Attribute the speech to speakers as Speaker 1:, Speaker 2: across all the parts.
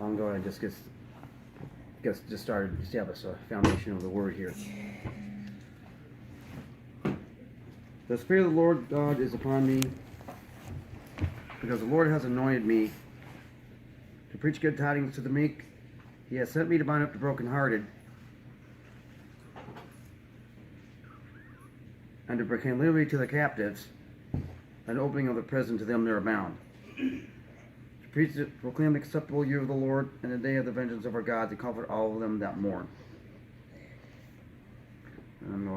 Speaker 1: I'm going to just get started, establish a foundation of the word here. The Spirit of the Lord God is upon me, because the Lord has anointed me to preach good tidings to the meek. He has sent me to bind up the brokenhearted, and to proclaim liberty to the captives, and opening of the prison to them that are bound. To proclaim the acceptable year of the Lord, and the day of the vengeance of our God, to comfort all of them that mourn.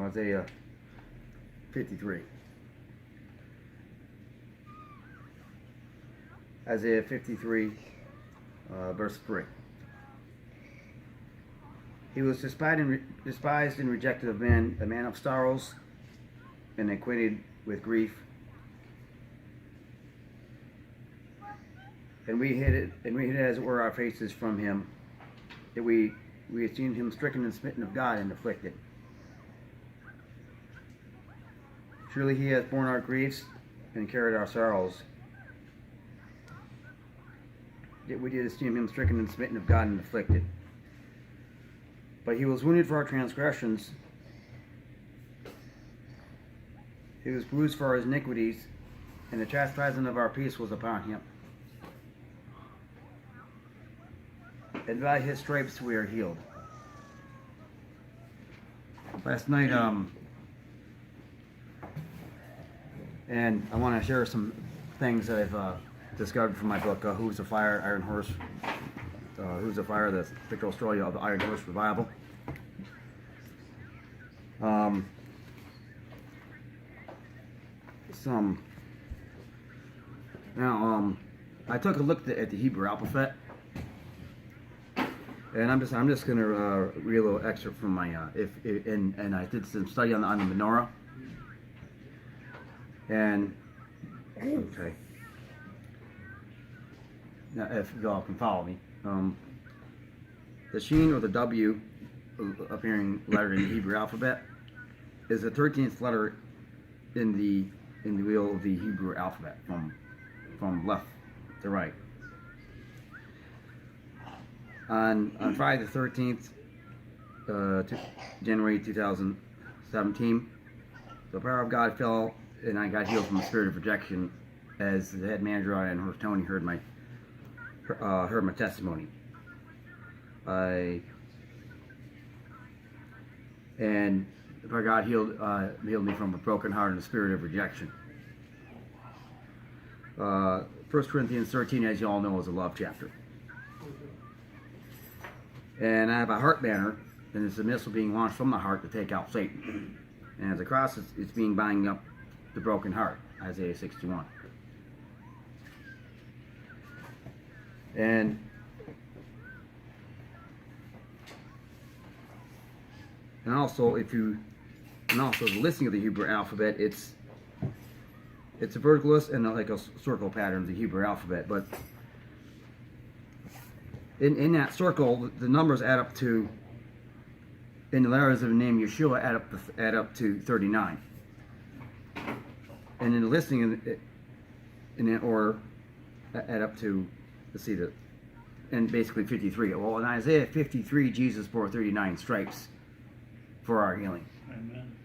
Speaker 1: Isaiah 53. Isaiah 53, verse 3. He was despised and rejected of men, a man of sorrows, and acquainted with grief. And we hid it, as it were our faces from him, that we esteemed him stricken and smitten of God and afflicted. Surely he has borne our griefs and carried our sorrows. Yet we did esteem him stricken and smitten of God and afflicted. But he was wounded for our transgressions, he was bruised for our iniquities, and the chastisement of our peace was upon him. And by his stripes we are healed. Last night, and I want to share some things that I've discovered from my book, Who's the Fire, Iron Horse, Who's the Fire, the Victor Australia of the Iron Horse Revival. I took a look at the Hebrew alphabet, and I'm just going to read a little excerpt from my and I did some study on the menorah, and okay. Now, if you all can follow me, the Sheen, or the W appearing letter in the Hebrew alphabet, is the 13th letter in the wheel of the Hebrew alphabet, from left to right. On Friday the 13th, January 2017, the power of God fell, and I got healed from the spirit of rejection, as the head manager and her Tony heard my testimony. And the power of God healed me from a broken heart and a spirit of rejection. 1 Corinthians 13, as you all know, is a love chapter. And I have a heart banner, and it's a missile being launched from the heart to take out Satan. And as a cross, it's being binding up the broken heart, Isaiah 61. And also the listing of the Hebrew alphabet, it's a vertical list and like a circle pattern of the Hebrew alphabet, but in that circle, the numbers add up to, in the letters of the name Yeshua, add up to 39. And in the listing in that order, add up to, let's see, and basically 53. Well, in Isaiah 53, Jesus bore 39 stripes for our healing.
Speaker 2: Amen.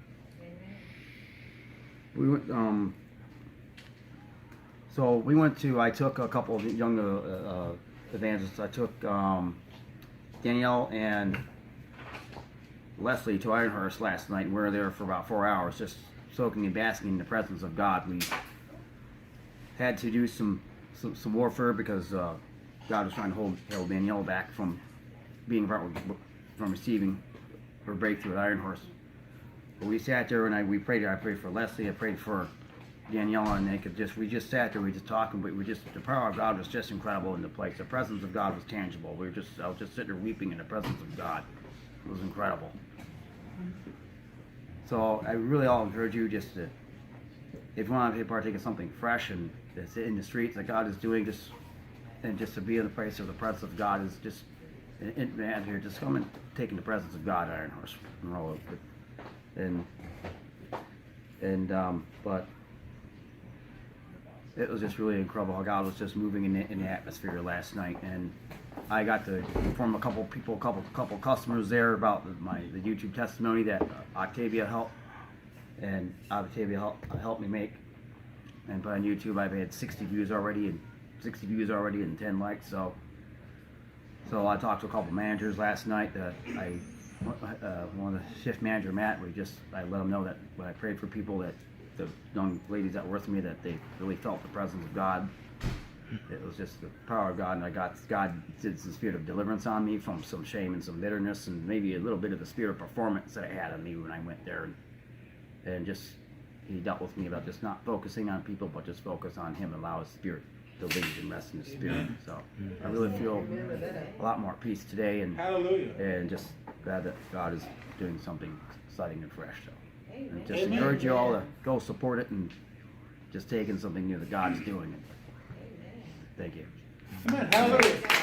Speaker 1: We went, I took a couple of young evangelists. I took Danielle and Leslie to Ironhurst last night, and we were there for about 4 hours, just soaking and basking in the presence of God. We had to do some warfare, because God was trying to hold Danielle back from receiving her breakthrough at Ironhurst. But we sat there and we prayed. I prayed for Leslie. I prayed for Danielle, and we just sat there. We just talking, but the power of God was just incredible in the place. The presence of God was tangible. I was just sitting there weeping in the presence of God. It was incredible. So I really all encourage you, just to, if you want to partake of something fresh and that's in the streets that God is doing, just to be in the place of the presence of God is just man here. Just come and take in the presence of God, Iron Horse, but it was just really incredible how God was just moving in the atmosphere last night, and I got to inform a couple people, couple customers there about the YouTube testimony that Octavia helped me make and put on YouTube. I've had 60 views already and 10 likes. So I talked to a couple managers last night. One of the shift manager Matt, I let him know that when I prayed for people, that the young ladies that were with me, that they really felt the presence of God. It was just the power of God, and God did some spirit of deliverance on me from some shame and some bitterness, and maybe a little bit of the spirit of performance that I had on me when I went there, and just He dealt with me about just not focusing on people, but just focus on Him and allow His spirit to lead and rest in His spirit. So I really feel a lot more peace today, and just glad that God is doing something exciting and fresh. So and just encourage you all to go support it and just take in something new that God's doing. Thank you.
Speaker 2: Amen. Hallelujah.